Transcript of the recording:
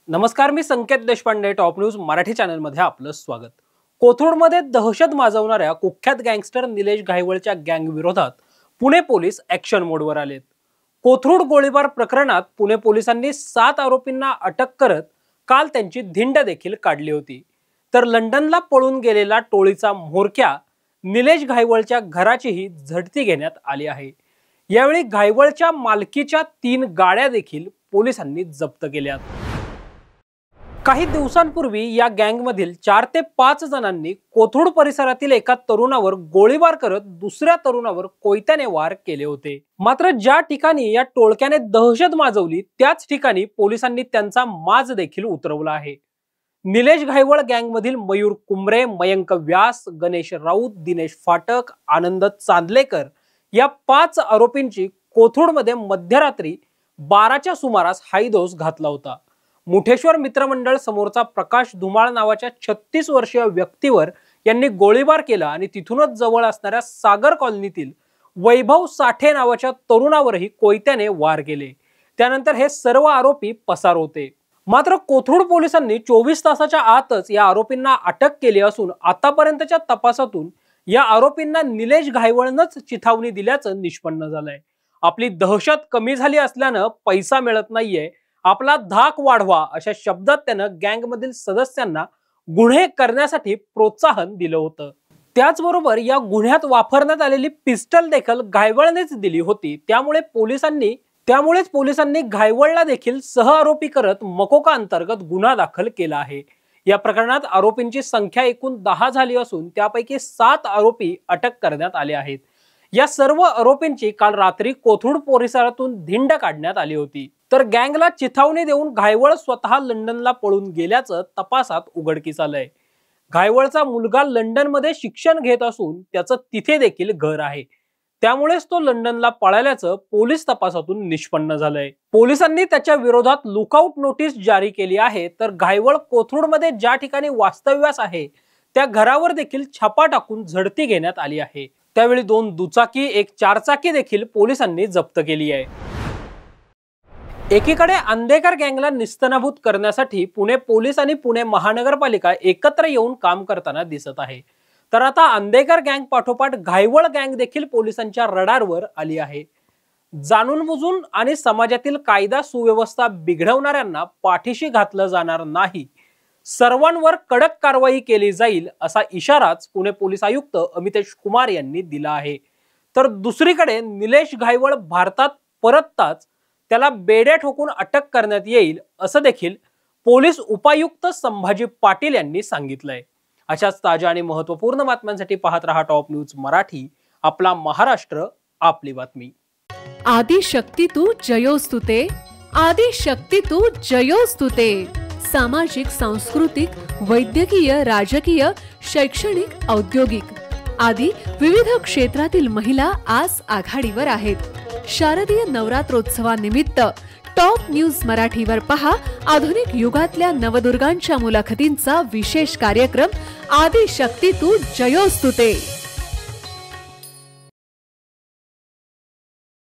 नमस्कार, मी संकेत Deshpande, top news Marathi चॅनलमध्ये आपलं स्वागत। कोथरूडमध्ये दहशत माजवणाऱ्या कुख्यात गँगस्टर निलेश घायवळच्या गँग विरोधात पुणे पोलीस ॲक्शन मोडवर आलेत। कोथरूड गोळीबार प्रकरणात पुणे पोलिसांनी 7 आरोपींना अटक करत काल त्यांची धिंड देखील काढली होती। तर लंडनला पळून गेलेला टोळीचा म्होरक्या निलेश घायवळच्या घराचीही झडती घेण्यात आली आहे। यावेळी घायवळच्या मालकीच्या 3 गाड्या देखील पोलिसांनी जप्त केल्यात। काही दिवसांपूर्वी या गँगमधील 4 ते 5 जणांनी कोथरूड परिसरातील एका तरुणावर गोळीबार करत दुसऱ्या तरुणावर कोयत्याने वार केले होते। मात्र ज्या ठिकाणी या टोळक्याने दहशत माजवली त्याच ठिकाणी पोलिसांनी त्यांचा माज देखील उतरवला आहे। निलेश घायवळ गँगमधील मयूर कुंबरे, मयंक व्यास, गणेश राऊत, दिनेश फाटक, आनंद चांदलेकर या 5 आरोपींची कोथरूडमध्ये मध्यरात्री 12च्या सुमारास हायदोस घातला होता। मुठेश्वर मित्रमंडळ समोरचा प्रकाश धुमाळ नावाच्या 36 वर्षीय व्यक्तीवर यांनी गोळीबार केला आणि तिथूनच जवळ असणाऱ्या सागर कॉलनीतील वैभव साठे नावाच्या तरुणावरही कोयत्याने वार केले। त्यानंतर हे सर्व आरोपी पसार होते। मात्र कोथरूड पोलिसांनी 24 तासाच्या आतच या आरोपींना अटक केली असून आतापर्यंतच्या तपासातून या आरोपींना निलेश घायवळनंच चिथावणी दिल्याचं निष्पन्न झालंय। आपली दहशत कमी झाली असल्यानं पैसा मिळत नाहीये, आपला धाक वाढवा अशा शब्दात त्यानं गँगमधील सदस्यांना गुन्हे करण्यासाठी प्रोत्साहन दिलं होतं। त्याचबरोबर या गुन्ह्यात वापरण्यात आलेली पिस्टल देखील घायवळनेच दिली होती। त्यामुळेच पोलिसांनी घायवळला देखील सहआरोपी करत मकोका अंतर्गत गुन्हा दाखल केला आहे। या प्रकरणात आरोपींची संख्या एकूण 10 झाली असून त्यापैकी 7 आरोपी अटक करण्यात आले आहेत। या सर्व आरोपींची काल रात्री कोथरूड परिसरातून धिंड काढण्यात आली होती। तर गँगला चिथावणी देऊन घायवळ स्वतः लंडनला पळून गेल्याचं तपासात उघडकीस आलंय। घायवळचा मुलगा लंडनमध्ये शिक्षण घेत असून त्याचं तिथे देखील घर आहे, त्यामुळेच तो लंडनला पळाल्याचं पोलीस तपासातून निष्पन्न झालंय। पोलिसांनी त्याच्या विरोधात लुकआउट नोटीस जारी केली आहे। तर घायवळ कोथरूडमध्ये ज्या ठिकाणी वास्तव्यास आहे त्या घरावर देखील छापा टाकून झडती घेण्यात आली आहे। त्यावेळी 2 दुचाकी, 1 4चाकी देखील पोलिसांनी जप्त केली आहे। एकीकडे अंधेकर गँगला निस्तनाभूत करण्यासाठी पुणे पोलीस आणि पुणे महानगरपालिका एकत्र येऊन काम करताना दिसत आहे। तर आता अंधेकर गँग पाठोपाठ घायवळ गँग देखील पोलिसांच्या रडारवर आली आहे। जाणून बुजून आणि समाजातील कायदा सुव्यवस्था बिघडवणाऱ्यांना पाठीशी घातलं जाणार नाही, सर्वांवर कडक कारवाई केली जाईल असा इशाराच पुणे पोलीस आयुक्त अमितेश कुमार यांनी दिला आहे। तर दुसरीकडे निलेश घायवळ भारतात परतताच त्याला बेड्या ठोकून अटक करण्यात येईल असं देखील पोलीस उपायुक्त संभाजी पाटील यांनी सांगितलंय। अशाच ताज्या आणि महत्त्वपूर्ण बातम्यांसाठी पाहत रहा टॉप न्यूज मराठी, आपला महाराष्ट्र आपली बातमी। आदि शक्ती तू जयोस्तुते, आदि शक्ती तू जयोस्तुते। सामाजिक, सांस्कृतिक, वैद्यकीय, राजकीय, शैक्षणिक, औद्योगिक आदी विविध क्षेत्रातील महिला आज आघाडीवर आहेत। शारदीय नवरात्रोत्सवानिमित्त टॉप न्यूज मराठीवर पहा आधुनिक युगातल्या नवदुर्गांच्या मुलाखतींचा विशेष कार्यक्रम आदि शक्ती तू जयोस्तुते।